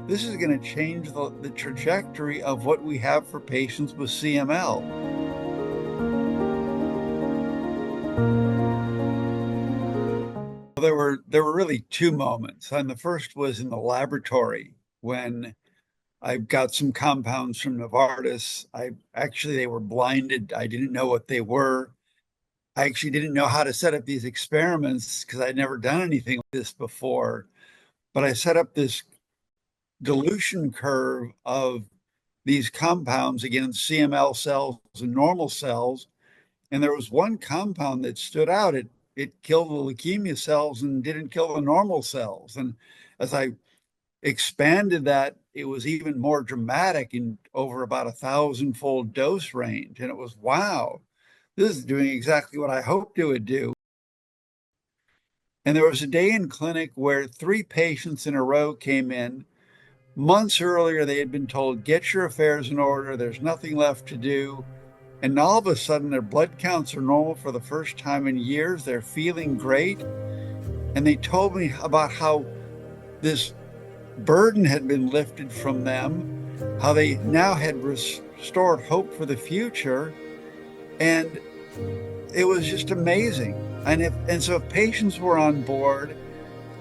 this is going to change the trajectory of what we have for patients with CML. There were really two moments, and the first was in the laboratory when I got some compounds from Novartis. They were blinded. I didn't know what they were. I actually didn't know how to set up these experiments because I'd never done anything like this before. But I set up this dilution curve of these compounds against CML cells and normal cells. And there was one compound that stood out. It killed the leukemia cells and didn't kill the normal cells. And as I expanded that, it was even more dramatic in over about 1,000-fold dose range. And it was, wow, this is doing exactly what I hoped it would do. And there was a day in clinic where 3 patients in a row came in. Months earlier, they had been told, get your affairs in order. There's nothing left to do. And all of a sudden, their blood counts are normal for the first time in years. They're feeling great. And they told me about how this burden had been lifted from them, how they now had restored hope for the future. And it was just amazing. So if patients were on board,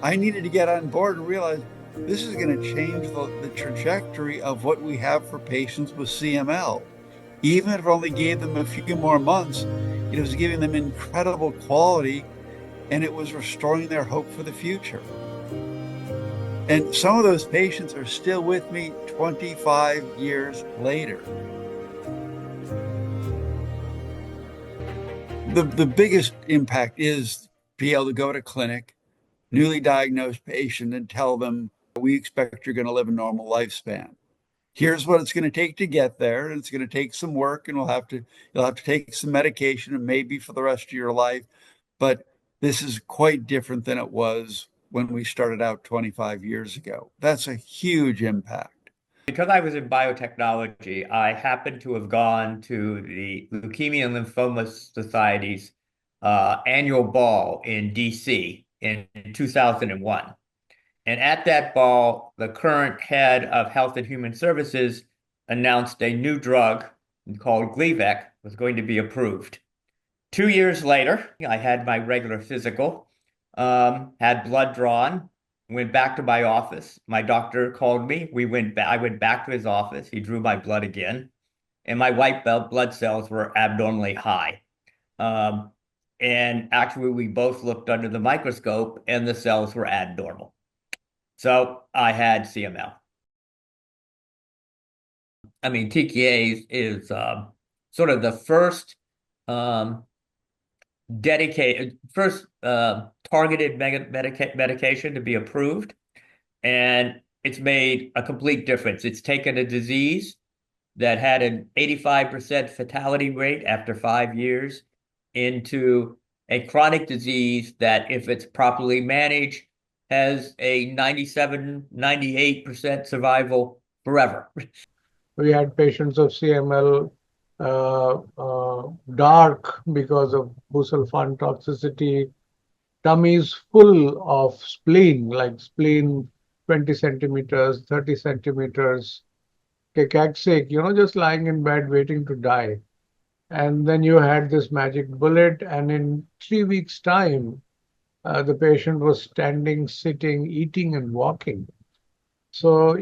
I needed to get on board and realize this is going to change the trajectory of what we have for patients with CML. Even if it only gave them a few more months, it was giving them incredible quality, and it was restoring their hope for the future. And some of those patients are still with me 25 years later. The biggest impact is be able to go to clinic, newly diagnosed patient, and tell them, we expect you're going to live a normal lifespan. Here's what it's going to take to get there. And it's going to take some work, and you'll have to take some medication, and maybe for the rest of your life. But this is quite different than it was when we started out 25 years ago. That's a huge impact. Because I was in biotechnology, I happened to have gone to the Leukemia and Lymphoma Society's annual ball in DC in 2001. And at that ball, the current head of Health and Human Services announced a new drug called Gleevec was going to be approved. 2 years later, I had my regular physical, had blood drawn, went back to my office. My doctor called me. I went back to his office. He drew my blood again, and my white blood cells were abnormally high. And actually, we both looked under the microscope, and the cells were abnormal. So I had CML. I mean, TKIs is sort of the first targeted medication to be approved, and it's made a complete difference. It's taken a disease that had an 85% fatality rate after 5 years into a chronic disease that, if it's properly managed, has a 97, 98% survival forever. We had patients of CML dark because of busulfan toxicity, tummies full of spleen, like spleen 20 centimeters, 30 centimeters, cacaxic, just lying in bed waiting to die. And then you had this magic bullet, and in 3 weeks' time, the patient was standing, sitting, eating, and walking. So,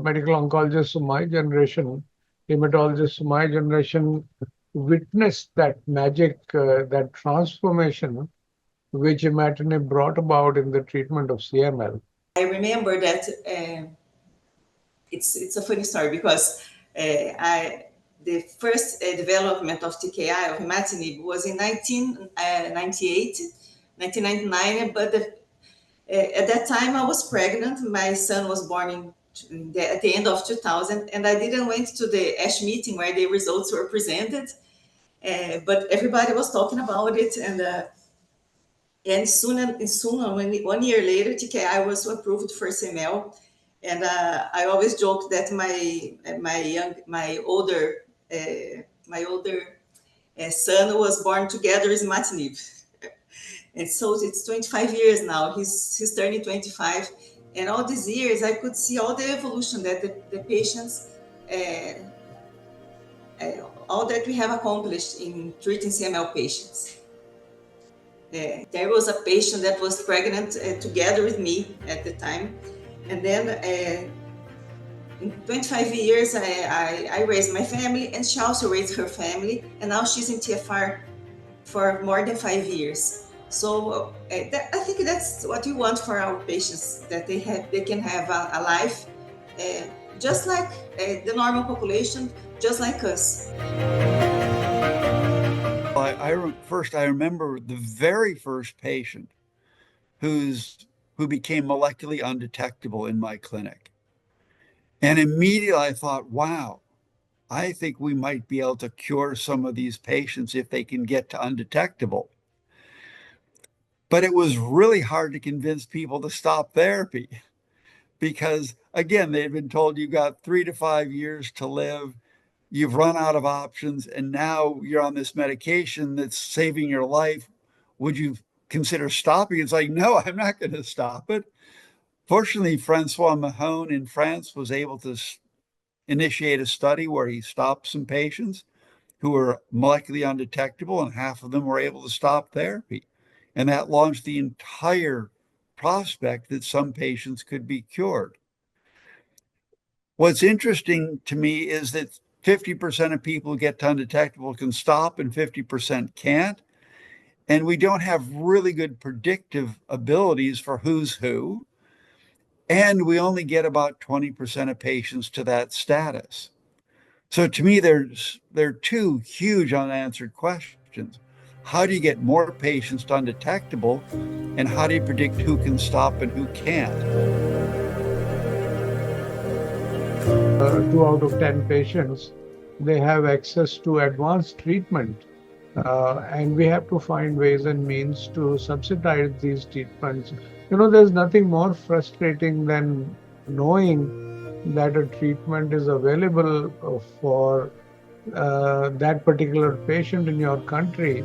medical oncologists of my generation, hematologists of my generation witnessed that magic, that transformation which imatinib brought about in the treatment of CML. I remember that it's a funny story because the first development of TKI, of imatinib, was in 1998, 1999, but at that time I was pregnant. My son was born at the end of 2000, and I didn't went to the ASH meeting where the results were presented, but everybody was talking about it, and soon, 1 year later, TKI was approved for CML. And I always joke that my older son was born together with imatinib. And so it's 25 years now. He's turning 25, And all these years, I could see all the evolution that the patients, all that we have accomplished in treating CML patients. There was a patient that was pregnant together with me at the time. And then in 25 years, I raised my family, and she also raised her family. And now she's in TFR for more than 5 years. So I think that's what we want for our patients, that they can have a life just like the normal population, just like us. I remember the very first patient who became molecularly undetectable in my clinic. And immediately I thought, wow, I think we might be able to cure some of these patients if they can get to undetectable. But it was really hard to convince people to stop therapy because, again, they'd been told you got 3 to 5 years to live, you've run out of options, and now you're on this medication that's saving your life. Would you consider stopping? It's like, no, I'm not going to stop it. Fortunately, Francois Mahon in France was able to initiate a study where he stopped some patients who were molecularly undetectable, and half of them were able to stop therapy. And that launched the entire prospect that some patients could be cured. What's interesting to me is that 50% of people who get to undetectable can stop and 50% can't. And we don't have really good predictive abilities for who's who. And we only get about 20% of patients to that status. So to me, there are two huge unanswered questions. How do you get more patients to undetectable? And how do you predict who can stop and who can't? 2 out of 10 patients, they have access to advanced treatment. And we have to find ways and means to subsidize these treatments. There's nothing more frustrating than knowing that a treatment is available for that particular patient in your country,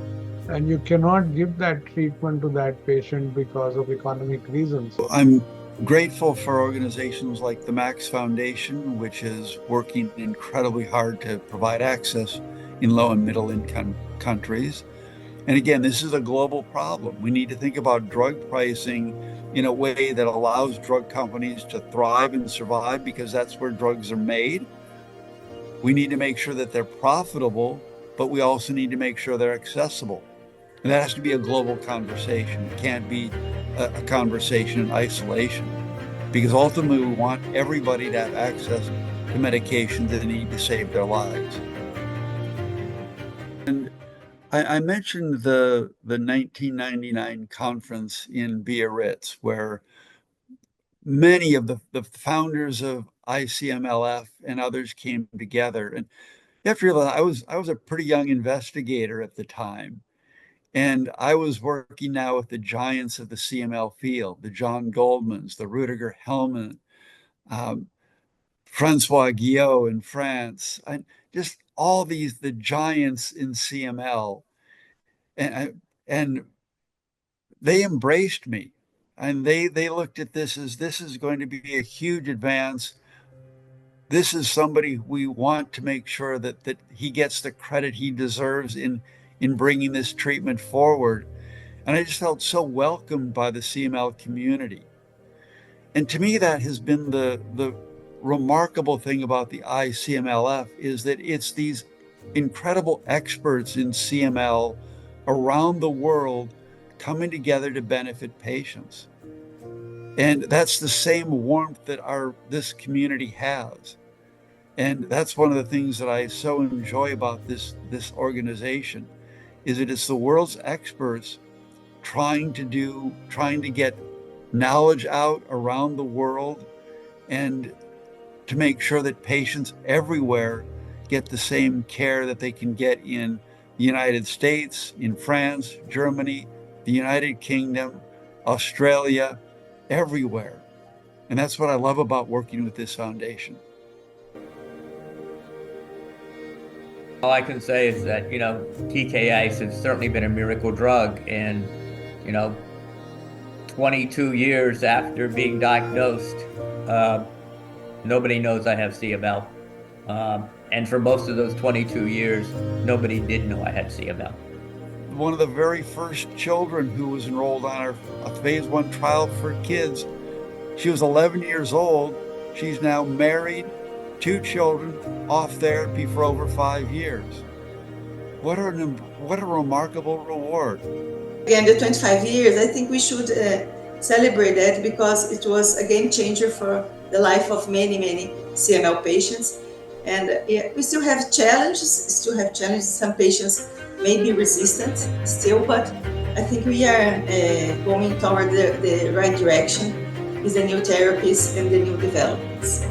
and you cannot give that treatment to that patient because of economic reasons. I'm grateful for organizations like the Max Foundation, which is working incredibly hard to provide access in low and middle income countries. And again, this is a global problem. We need to think about drug pricing in a way that allows drug companies to thrive and survive, because that's where drugs are made. We need to make sure that they're profitable, but we also need to make sure they're accessible. And that has to be a global conversation. It can't be a conversation in isolation, because ultimately we want everybody to have access to medications that they need to save their lives. And I mentioned the 1999 conference in Biarritz, where many of the founders of ICMLF and others came together. And you have to realize I was a pretty young investigator at the time. And I was working now with the giants of the CML field, the John Goldmans, the Rudiger Hellman, Francois Guillot in France, and just all the giants in CML. And they embraced me. And they looked at this is going to be a huge advance. This is somebody we want to make sure that he gets the credit he deserves in bringing this treatment forward. And I just felt so welcomed by the CML community. And to me, that has been the remarkable thing about the ICMLF, is that it's these incredible experts in CML around the world coming together to benefit patients. And that's the same warmth that this community has. And that's one of the things that I so enjoy about this organization, is that it's the world's experts trying to get knowledge out around the world, and to make sure that patients everywhere get the same care that they can get in the United States, in France, Germany, the United Kingdom, Australia, everywhere. And that's what I love about working with this foundation. All I can say is that, TKIs has certainly been a miracle drug. And, 22 years after being diagnosed, nobody knows I have CML. And for most of those 22 years, nobody did know I had CML. One of the very first children who was enrolled on a phase 1 trial for kids, she was 11 years old. She's now married, 2 children, off therapy for over 5 years. What a remarkable reward. Again, the 25 years, I think we should celebrate that because it was a game changer for the life of many, many CML patients. And we still have challenges. Some patients may be resistant still, but I think we are going toward the right direction with the new therapies and the new developments.